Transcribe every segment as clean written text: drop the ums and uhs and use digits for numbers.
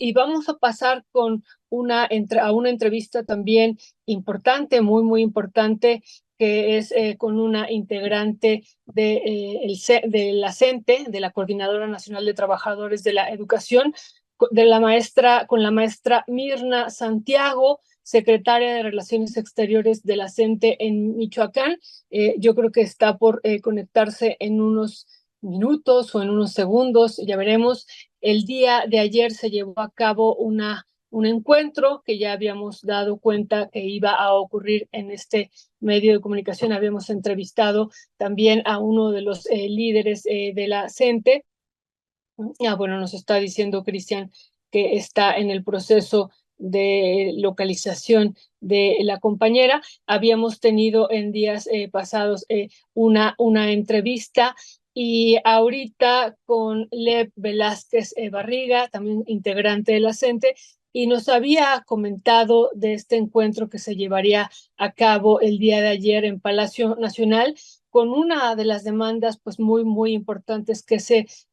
y vamos a pasar con a una entrevista también importante, muy, muy importante, que es con una integrante de la CENTE, de la Coordinadora Nacional de Trabajadores de la Educación, con la maestra Mirna Santiago, secretaria de Relaciones Exteriores de la CENTE en Michoacán. Yo creo que está por conectarse en unos minutos o en unos segundos, ya veremos. El día de ayer se llevó a cabo un encuentro que ya habíamos dado cuenta que iba a ocurrir en este medio de comunicación. Habíamos entrevistado también a uno de los líderes de la CENTE. Bueno, nos está diciendo Cristian que está en el proceso de localización de la compañera. Habíamos tenido en días pasados una entrevista y ahorita con Lev Velázquez Barriga, también integrante de la CENTE, y nos había comentado de este encuentro que se llevaría a cabo el día de ayer en Palacio Nacional, con una de las demandas pues muy, muy importantes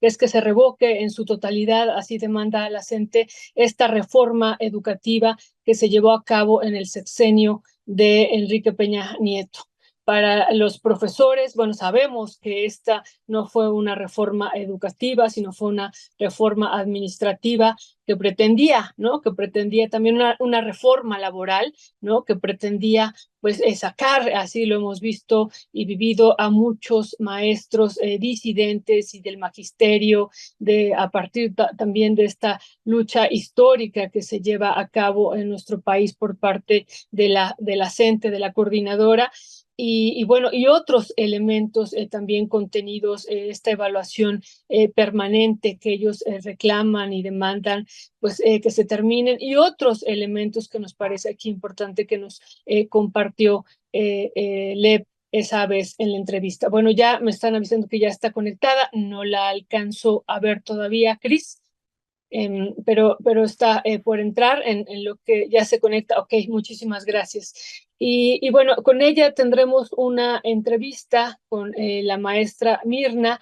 es que se revoque en su totalidad, así demanda la CENTE, esta reforma educativa que se llevó a cabo en el sexenio de Enrique Peña Nieto. Para los profesores, bueno, sabemos que esta no fue una reforma educativa, sino fue una reforma administrativa que pretendía, ¿no? Que pretendía también una reforma laboral, ¿no? Que pretendía pues sacar, así lo hemos visto y vivido, a muchos maestros disidentes y del magisterio, a partir también de esta lucha histórica que se lleva a cabo en nuestro país por parte de la CENTE, de la coordinadora. Bueno, y otros elementos también contenidos, esta evaluación permanente que ellos reclaman y demandan, pues que se terminen, y otros elementos que nos parece aquí importante que nos compartió Lev esa vez en la entrevista. Bueno, ya me están avisando que ya está conectada, no la alcanzo a ver todavía, Cris, pero está por entrar en lo que ya se conecta. Ok, muchísimas gracias. Bueno, con ella tendremos una entrevista con la maestra Mirna,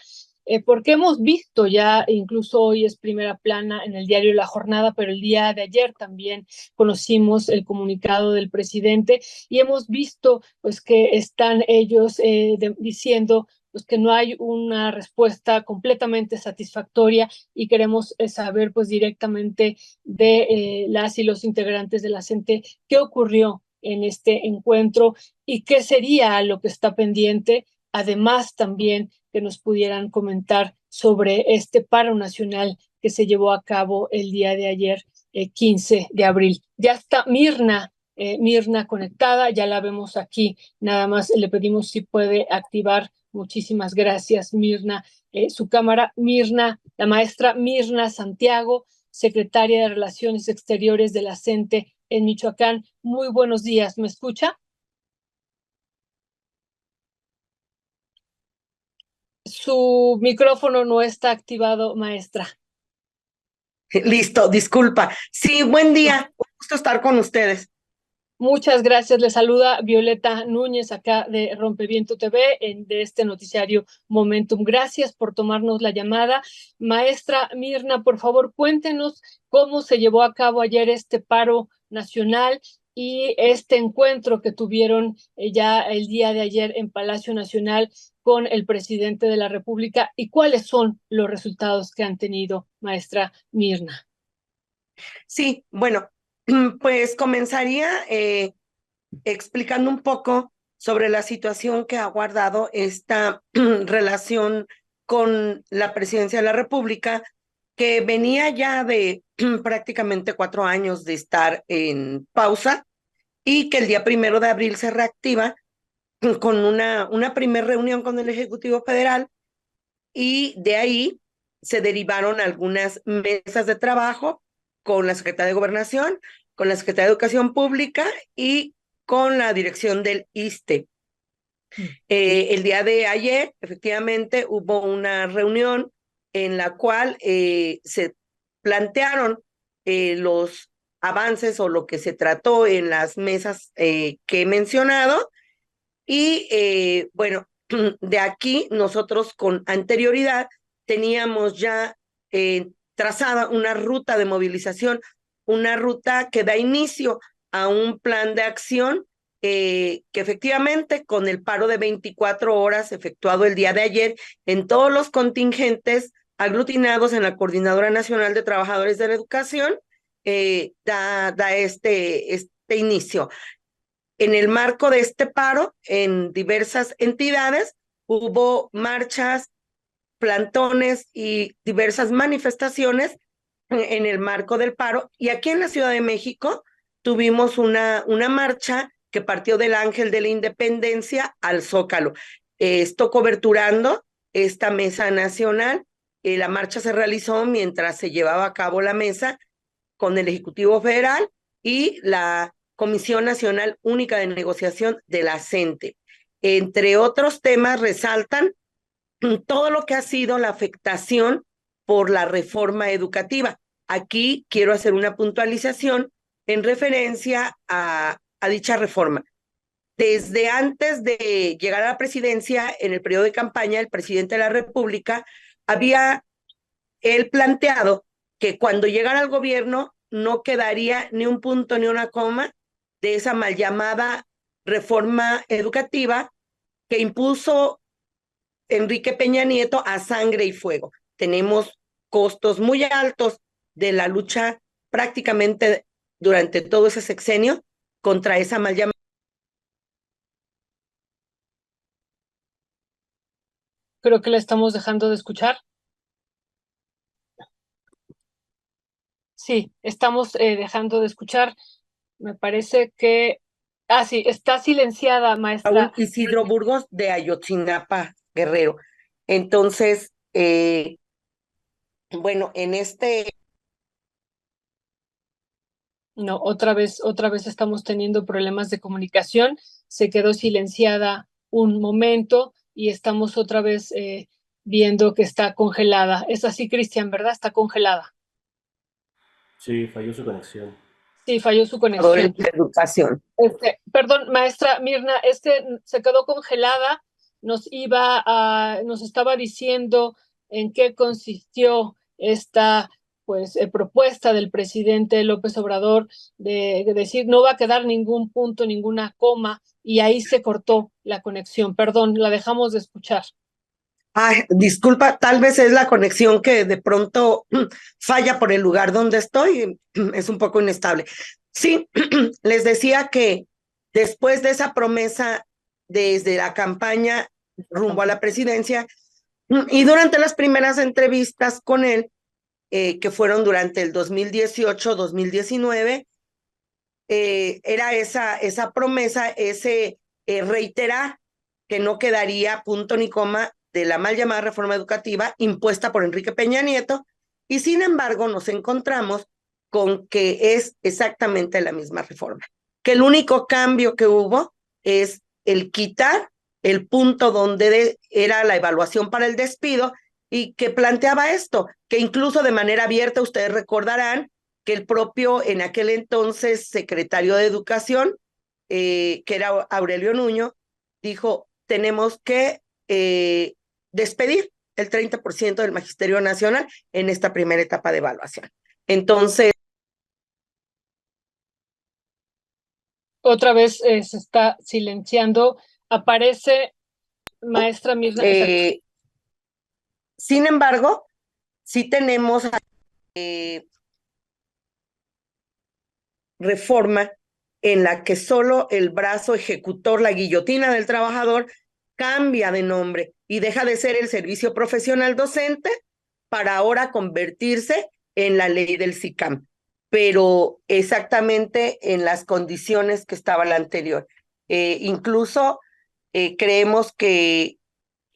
porque hemos visto ya, incluso hoy es primera plana en el diario La Jornada, pero el día de ayer también conocimos el comunicado del presidente y hemos visto pues que están ellos diciendo pues que no hay una respuesta completamente satisfactoria, y queremos saber pues directamente de las y los integrantes de la CENTE qué ocurrió en este encuentro y qué sería lo que está pendiente. Además, también que nos pudieran comentar sobre este paro nacional que se llevó a cabo el día de ayer, 15 de abril. Ya está Mirna conectada, ya la vemos aquí. Nada más le pedimos si puede activar. Muchísimas gracias, Mirna. Su cámara, Mirna, la maestra Mirna Santiago, secretaria de Relaciones Exteriores de la CENTE en Michoacán. Muy buenos días, ¿me escucha? Su micrófono no está activado, maestra. Listo, disculpa. Sí, buen día. Un gusto estar con ustedes. Muchas gracias. Le saluda Violeta Núñez acá de Rompeviento TV, de este noticiario Momentum. Gracias por tomarnos la llamada. Maestra Mirna, por favor, cuéntenos cómo se llevó a cabo ayer este paro nacional y este encuentro que tuvieron ya el día de ayer en Palacio Nacional con el presidente de la República, y cuáles son los resultados que han tenido, maestra Mirna. Sí, bueno, pues comenzaría explicando un poco sobre la situación que ha guardado esta relación con la presidencia de la República, que venía ya de prácticamente 4 años de estar en pausa y que el día 1 de abril se reactiva con una primera reunión con el Ejecutivo Federal, y de ahí se derivaron algunas mesas de trabajo con la Secretaría de Gobernación, con la Secretaría de Educación Pública y con la dirección del ISSSTE. El día de ayer, efectivamente, hubo una reunión en la cual se plantearon los avances o lo que se trató en las mesas que he mencionado, y bueno, de aquí nosotros con anterioridad teníamos ya trazada una ruta de movilización, una ruta que da inicio a un plan de acción que efectivamente con el paro de 24 horas efectuado el día de ayer en todos los contingentes aglutinados en la Coordinadora Nacional de Trabajadores de la Educación, da este inicio. En el marco de este paro, en diversas entidades, hubo marchas, plantones y diversas manifestaciones en el marco del paro. Y aquí en la Ciudad de México tuvimos una marcha que partió del Ángel de la Independencia al Zócalo. Esto coberturando esta mesa nacional. La marcha se realizó mientras se llevaba a cabo la mesa con el Ejecutivo Federal y la Comisión Nacional Única de Negociación de la CENTE. Entre otros temas, resaltan todo lo que ha sido la afectación por la reforma educativa. Aquí quiero hacer una puntualización en referencia a dicha reforma. Desde antes de llegar a la presidencia, en el periodo de campaña, el presidente de la República había él planteado que cuando llegara al gobierno no quedaría ni un punto ni una coma de esa mal llamada reforma educativa que impuso Enrique Peña Nieto a sangre y fuego. Tenemos costos muy altos de la lucha prácticamente durante todo ese sexenio contra esa mal llamada. Creo que la estamos dejando de escuchar. Sí, estamos dejando de escuchar. Me parece que... Ah, sí, está silenciada, Raúl maestra. Isidro Burgos de Ayotzinapa, Guerrero. Entonces, bueno, en este... No, otra vez estamos teniendo problemas de comunicación. Se quedó silenciada un momento y estamos otra vez viendo que está congelada. Es así, Cristian, ¿verdad? Está congelada. Sí, falló su conexión. Sí, falló su de conexión. educación. Perdón, maestra Mirna, es que se quedó congelada, nos estaba diciendo en qué consistió esta propuesta del presidente López Obrador de decir no va a quedar ningún punto, ninguna coma, y ahí se cortó la conexión. Perdón, la dejamos de escuchar. Ay, disculpa, tal vez es la conexión que de pronto falla por el lugar donde estoy, es un poco inestable. Sí, les decía que después de esa promesa desde la campaña rumbo a la presidencia y durante las primeras entrevistas con él, que fueron durante el 2018-2019, era esa promesa, ese reiterar que no quedaría punto ni coma de la mal llamada reforma educativa impuesta por Enrique Peña Nieto, y sin embargo nos encontramos con que es exactamente la misma reforma, que el único cambio que hubo es el quitar el punto donde era la evaluación para el despido y que planteaba esto, que incluso de manera abierta, ustedes recordarán, que el propio en aquel entonces secretario de Educación, que era Aurelio Nuño, dijo, tenemos que despedir el 30% del Magisterio Nacional en esta primera etapa de evaluación. Entonces... Otra vez se está silenciando. Aparece maestra Mirna. Sin embargo, sí tenemos reforma en la que solo el brazo ejecutor, la guillotina del trabajador, cambia de nombre y deja de ser el servicio profesional docente para ahora convertirse en la ley del SICAM, pero exactamente en las condiciones que estaba la anterior. Incluso creemos que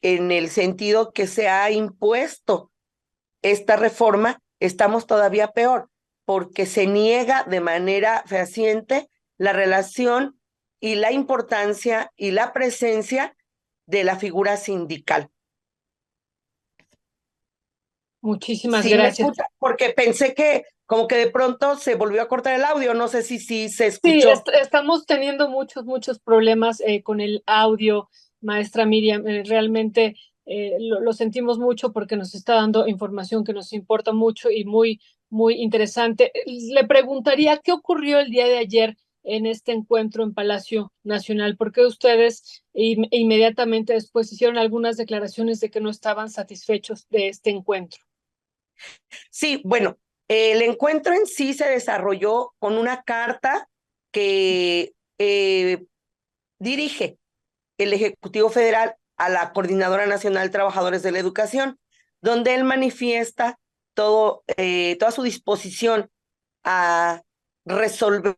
en el sentido que se ha impuesto esta reforma, estamos todavía peor, porque se niega de manera fehaciente la relación y la importancia y la presencia de la figura sindical. Muchísimas Sí, gracias. me escucha, porque pensé que como que de pronto se volvió a cortar el audio, no sé si se Sí, escuchó. estamos teniendo muchos problemas con el audio, maestra Miriam. Realmente lo sentimos mucho porque nos está dando información que nos importa mucho y muy, muy interesante. Le preguntaría, ¿qué ocurrió el día de ayer en este encuentro en Palacio Nacional? Porque ustedes inmediatamente después hicieron algunas declaraciones de que no estaban satisfechos de este encuentro. Sí, bueno, el encuentro en sí se desarrolló con una carta que dirige el Ejecutivo Federal a la Coordinadora Nacional de Trabajadores de la Educación, donde él manifiesta toda su disposición a resolver,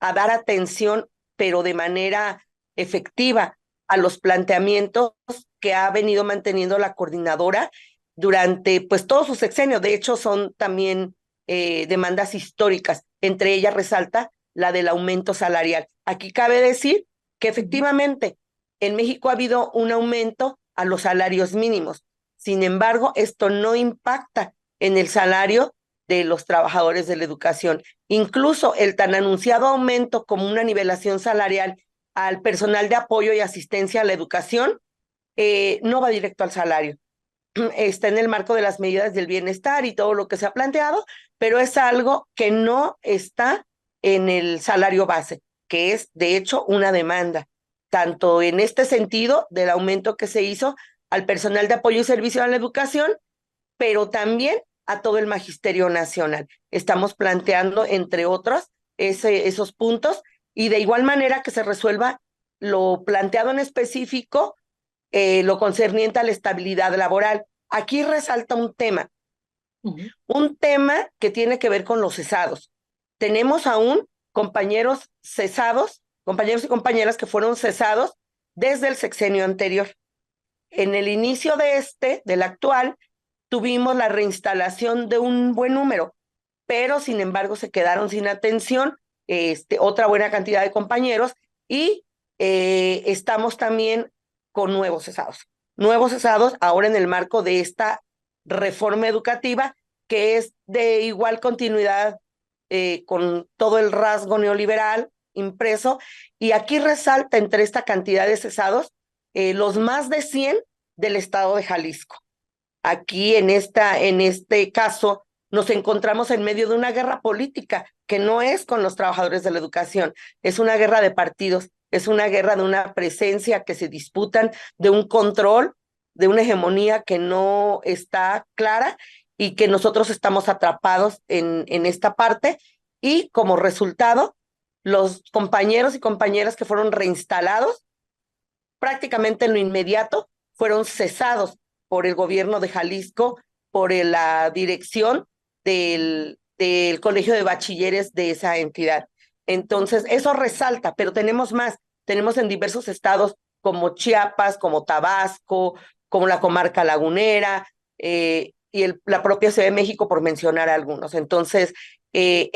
a dar atención, pero de manera efectiva a los planteamientos que ha venido manteniendo la coordinadora durante pues todo su sexenio. De hecho, son también demandas históricas. Entre ellas resalta la del aumento salarial. Aquí cabe decir que efectivamente en México ha habido un aumento a los salarios mínimos. Sin embargo, esto no impacta en el salario de los trabajadores de la educación. Incluso el tan anunciado aumento como una nivelación salarial al personal de apoyo y asistencia a la educación no va directo al salario. Está en el marco de las medidas del bienestar y todo lo que se ha planteado, pero es algo que no está en el salario base, que es de hecho una demanda, tanto en este sentido del aumento que se hizo al personal de apoyo y servicio a la educación, pero también a todo el Magisterio Nacional. Estamos planteando, entre otros, esos puntos y de igual manera que se resuelva lo planteado en específico, lo concerniente a la estabilidad laboral. Aquí resalta un tema que tiene que ver con los cesados. Tenemos aún compañeros cesados, compañeros y compañeras que fueron cesados desde el sexenio anterior. En el inicio del actual, tuvimos la reinstalación de un buen número, pero sin embargo se quedaron sin atención otra buena cantidad de compañeros y estamos también con nuevos cesados ahora en el marco de esta reforma educativa que es de igual continuidad con todo el rasgo neoliberal impreso, y aquí resalta entre esta cantidad de cesados los más de 100 del estado de Jalisco. Aquí en este caso nos encontramos en medio de una guerra política que no es con los trabajadores de la educación, es una guerra de partidos, es una guerra de una presencia que se disputan, de un control, de una hegemonía que no está clara y que nosotros estamos atrapados en esta parte, y como resultado, los compañeros y compañeras que fueron reinstalados prácticamente en lo inmediato fueron cesados por el gobierno de Jalisco, por la dirección del Colegio de Bachilleres de esa entidad. Entonces, eso resalta, pero tenemos más. Tenemos en diversos estados como Chiapas, como Tabasco, como la comarca lagunera y la propia Ciudad de México, por mencionar algunos. Entonces, el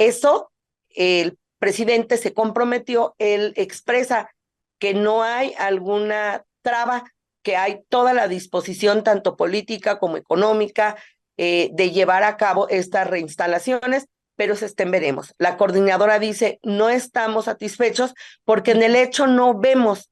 presidente se comprometió, él expresa que no hay alguna traba, que hay toda la disposición, tanto política como económica, de llevar a cabo estas reinstalaciones, pero se estén veremos. La coordinadora dice, no estamos satisfechos porque en el hecho no vemos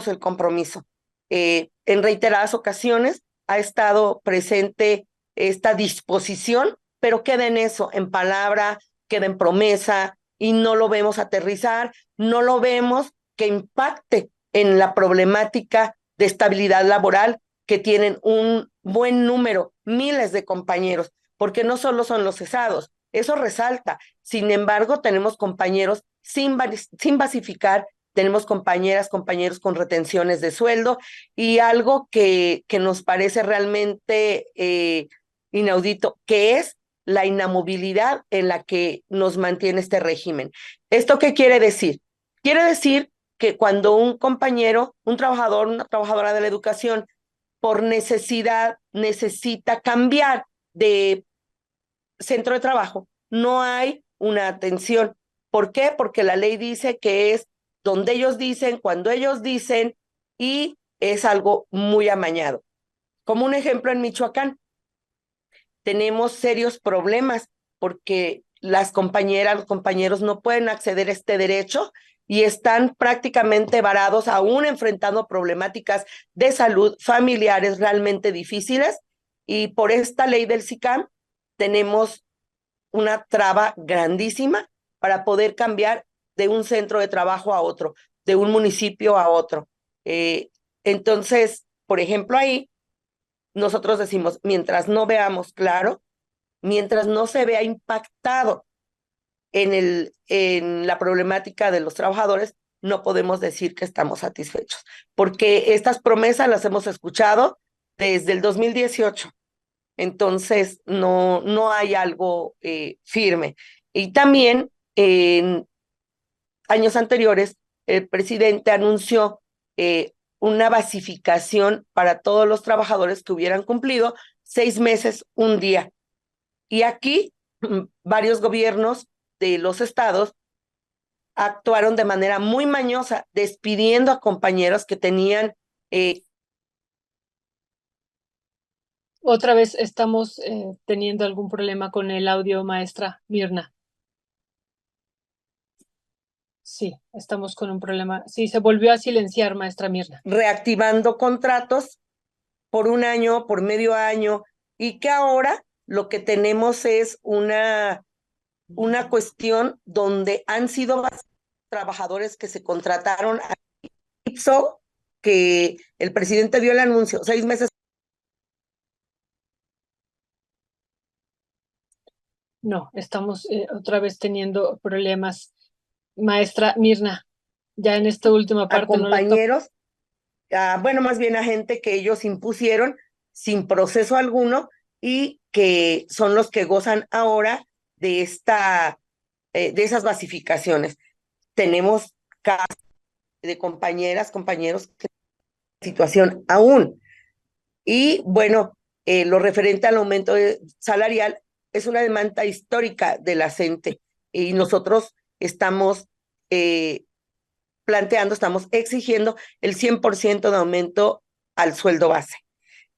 el compromiso. En reiteradas ocasiones ha estado presente esta disposición, pero queda en eso, en palabra, queda en promesa, y no lo vemos aterrizar, no lo vemos que impacte en la problemática de estabilidad laboral que tienen un buen número, miles de compañeros, porque no solo son los cesados, eso resalta. Sin embargo, tenemos compañeros sin basificar, tenemos compañeros con retenciones de sueldo, y algo que nos parece realmente inaudito, que es la inamovilidad en la que nos mantiene este régimen. ¿Esto qué quiere decir? Quiere decir que cuando un compañero, un trabajador, una trabajadora de la educación, por necesidad, necesita cambiar de centro de trabajo, no hay una atención. ¿Por qué? Porque la ley dice que es donde ellos dicen, cuando ellos dicen, y es algo muy amañado. Como un ejemplo, en Michoacán tenemos serios problemas porque las compañeras, los compañeros no pueden acceder a este derecho, y están prácticamente varados, aún enfrentando problemáticas de salud familiares realmente difíciles, y por esta ley del SICAM tenemos una traba grandísima para poder cambiar de un centro de trabajo a otro, de un municipio a otro. Entonces, por ejemplo, ahí nosotros decimos, mientras no veamos claro, mientras no se vea impactado en la problemática de los trabajadores, no podemos decir que estamos satisfechos, porque estas promesas las hemos escuchado desde el 2018. Entonces, no hay algo firme. Y también en años anteriores, el presidente anunció una basificación para todos los trabajadores que hubieran cumplido 6 meses, un día. Y aquí varios gobiernos de los estados actuaron de manera muy mañosa, despidiendo a compañeros que tenían Otra vez estamos teniendo algún problema con el audio, maestra Mirna. Sí, estamos con un problema. Sí, se volvió a silenciar, maestra Mirna. reactivando contratos por un año, por medio año, y que ahora lo que tenemos es una cuestión donde han sido trabajadores que se contrataron a Ipso, que el presidente dio el anuncio 6 meses. No, estamos otra vez teniendo problemas. Maestra Mirna, ya en esta última A parte no le compañeros, bueno, más bien a gente que ellos impusieron sin proceso alguno y que son los que gozan ahora de de esas basificaciones. Tenemos casos de compañeras, compañeros que situación aún. Y bueno, lo referente al aumento salarial es una demanda histórica de la CENTE y nosotros estamos estamos exigiendo el 100% de aumento al sueldo base.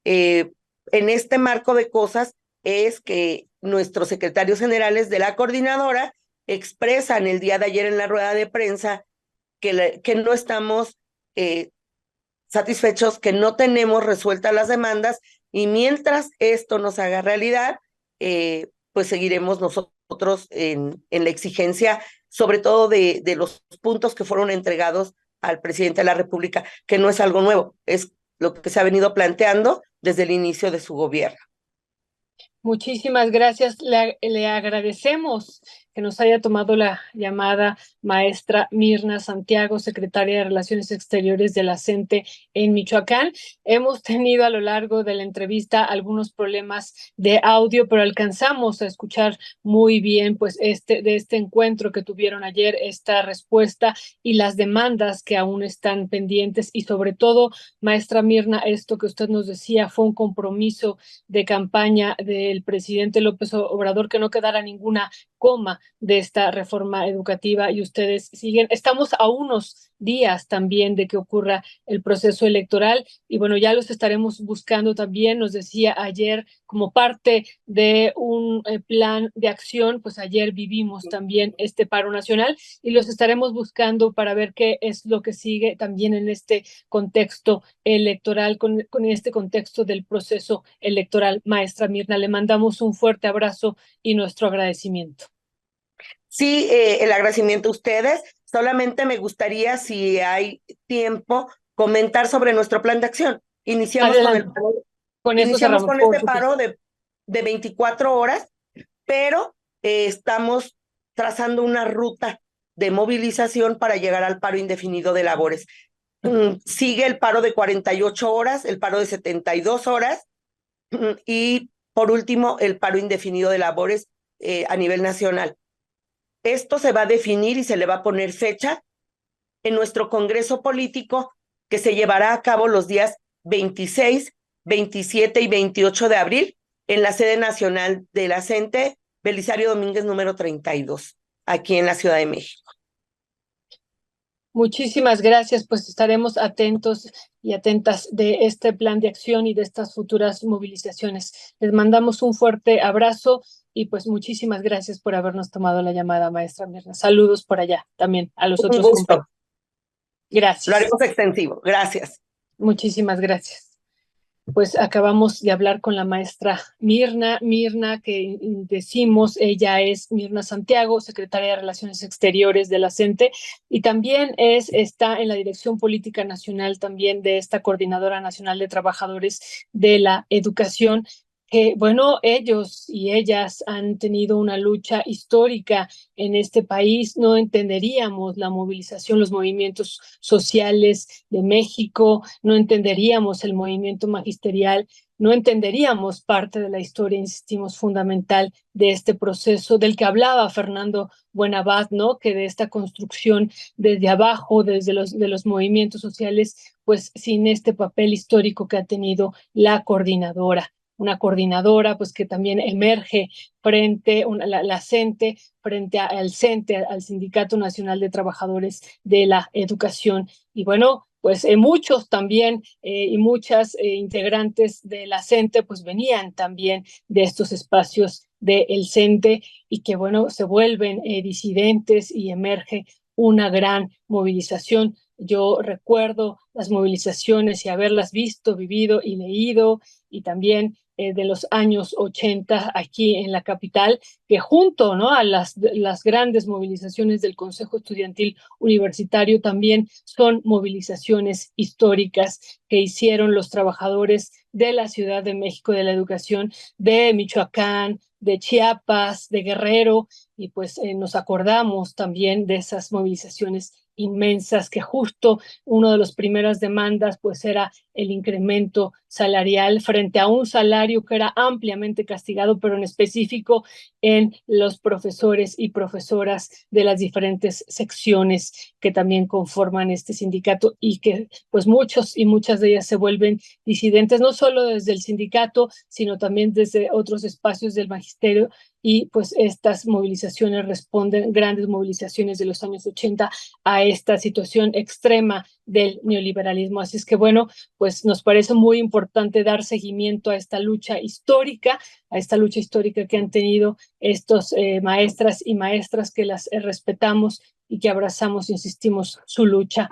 En este marco de cosas es que nuestros secretarios generales de la coordinadora expresan el día de ayer en la rueda de prensa que no estamos satisfechos, que no tenemos resueltas las demandas, y mientras esto nos haga realidad, pues seguiremos nosotros en la exigencia, sobre todo de los puntos que fueron entregados al presidente de la República, que no es algo nuevo, es lo que se ha venido planteando desde el inicio de su gobierno. Muchísimas gracias. Le agradecemos que nos haya tomado la llamada maestra Mirna Santiago, secretaria de Relaciones Exteriores de la CENTE en Michoacán. Hemos tenido a lo largo de la entrevista algunos problemas de audio, pero alcanzamos a escuchar muy bien pues de este encuentro que tuvieron ayer, esta respuesta y las demandas que aún están pendientes, y sobre todo, maestra Mirna, esto que usted nos decía fue un compromiso de campaña del presidente López Obrador, que no quedara ninguna coma de esta reforma educativa, y ustedes siguen. Estamos a unos días también de que ocurra el proceso electoral, y bueno, ya los estaremos buscando también. Nos decía ayer, como parte de un plan de acción, pues ayer vivimos también este paro nacional, y los estaremos buscando para ver qué es lo que sigue también en este contexto electoral, con este contexto del proceso electoral. Maestra Mirna, le mandamos un fuerte abrazo y nuestro agradecimiento. Sí, el agradecimiento a ustedes. Solamente me gustaría, si hay tiempo, comentar sobre nuestro plan de acción. Iniciamos Adelante. Con eso cerramos, con este paro de 24 horas, pero estamos trazando una ruta de movilización para llegar al paro indefinido de labores. Sigue el paro de 48 horas, el paro de 72 horas y, por último, el paro indefinido de labores a nivel nacional. Esto se va a definir y se le va a poner fecha en nuestro Congreso Político, que se llevará a cabo los días 26, 27 y 28 de abril en la sede nacional de la CENTE, Belisario Domínguez número 32, aquí en la Ciudad de México. Muchísimas gracias, pues estaremos atentos y atentas de este plan de acción y de estas futuras movilizaciones. Les mandamos un fuerte abrazo y pues muchísimas gracias por habernos tomado la llamada, maestra Mirna. Saludos por allá también a los Un otros gusto. compañeros. Gracias. Lo haremos extensivo. Gracias. Muchísimas gracias. Pues acabamos de hablar con la maestra Mirna, que decimos, ella es Mirna Santiago, secretaria de Relaciones Exteriores de la CENTE, y también está en la Dirección Política Nacional también de esta Coordinadora Nacional de Trabajadores de la Educación, que bueno, ellos y ellas han tenido una lucha histórica en este país. No entenderíamos la movilización, los movimientos sociales de México, no entenderíamos el movimiento magisterial, no entenderíamos parte de la historia, insistimos, fundamental de este proceso del que hablaba Fernando Buenabad, ¿no? Que de esta construcción desde abajo, desde de los movimientos sociales, pues sin este papel histórico que ha tenido la coordinadora. Una coordinadora pues que también emerge frente la CENTE, frente al CENTE, al Sindicato Nacional de Trabajadores de la Educación. Y bueno, pues muchos también y muchas integrantes de la CENTE pues venían también de estos espacios del CENTE y que bueno, se vuelven disidentes y emerge una gran movilización. Yo recuerdo las movilizaciones y haberlas visto, vivido y leído, y también de los años 80 aquí en la capital, que junto, ¿no?, a las grandes movilizaciones del Consejo Estudiantil Universitario también son movilizaciones históricas que hicieron los trabajadores de la Ciudad de México, de la educación, de Michoacán, de Chiapas, de Guerrero, y pues nos acordamos también de esas movilizaciones inmensas que justo una de las primeras demandas pues era el incremento salarial frente a un salario que era ampliamente castigado, pero en específico en los profesores y profesoras de las diferentes secciones que también conforman este sindicato y que pues muchos y muchas de ellas se vuelven disidentes, no solo desde el sindicato, sino también desde otros espacios del magisterio, y pues estas movilizaciones responden, grandes movilizaciones de los años 80, a esta situación extrema del neoliberalismo. Así es que bueno, pues nos parece muy importante dar seguimiento a esta lucha histórica, que han tenido estos maestras y maestras que las respetamos y que abrazamos, insistimos, su lucha.